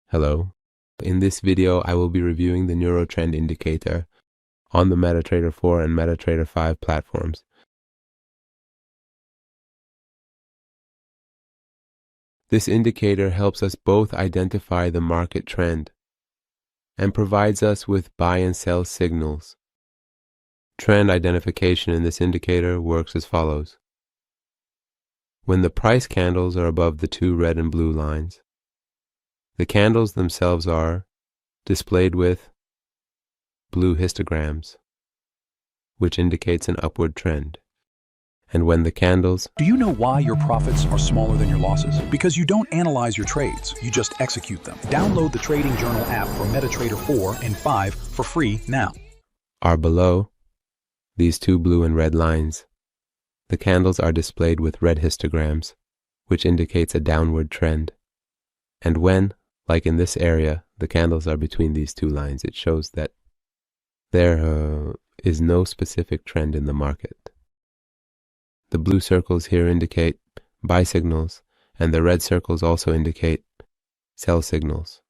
Hello. In this video, I will be reviewing the Neuro Indicator on the MetaTrader 4 and MetaTrader 5 platforms. This indicator helps us both identify the market trend and provides us with buy and sell signals. Trend identification in this indicator works as follows. When the price candles are above the two red and blue lines, the candles themselves are displayed with blue histograms, which indicates an upward trend. And when the candles... Do you know why your profits are smaller than your losses? Because you don't analyze your trades, you just execute them. Download the Trading Journal app for MetaTrader 4 and 5 for free now. Are below these two blue and red lines. The candles are displayed with red histograms, which indicates a downward trend. And when, like in this area, the candles are between these two lines, it shows that there is no specific trend in the market. The blue circles here indicate buy signals, and the red circles also indicate sell signals.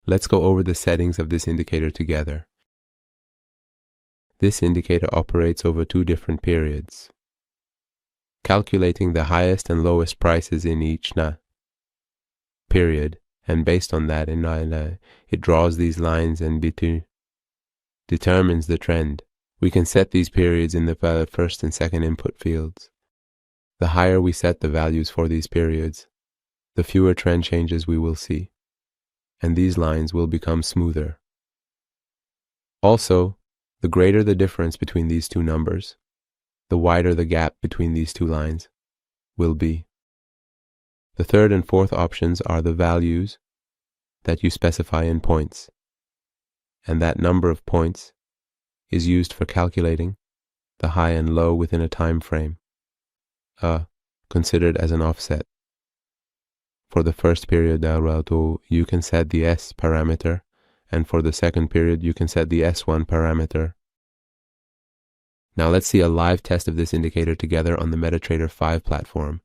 Let's go over the settings of this indicator together. This indicator operates over two different periods, calculating the highest and lowest prices in each period, and based on that, it draws these lines and determines the trend. We can set these periods in the first and second input fields. The higher we set the values for these periods, the fewer trend changes we will see, and these lines will become smoother. Also, the greater the difference between these two numbers, the wider the gap between these two lines will be. The third and fourth options are the values that you specify in points, and that number of points is used for calculating the high and low within a time frame, considered as an offset. For the first period, you can set the S parameter, and for the second period, you can set the S1 parameter. Now let's see a live test of this indicator together on the MetaTrader 5 platform.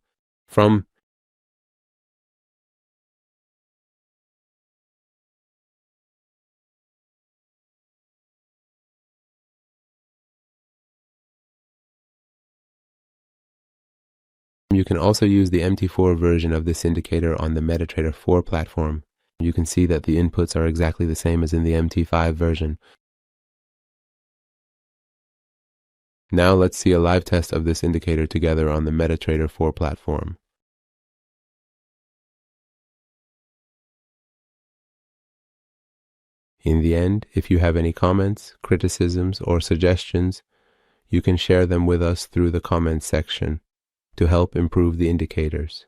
You can also use the MT4 version of this indicator on the MetaTrader 4 platform. You can see that the inputs are exactly the same as in the MT5 version. Now let's see a live test of this indicator together on the MetaTrader 4 platform. In the end, if you have any comments, criticisms, or suggestions, you can share them with us through the comments section to help improve the indicators.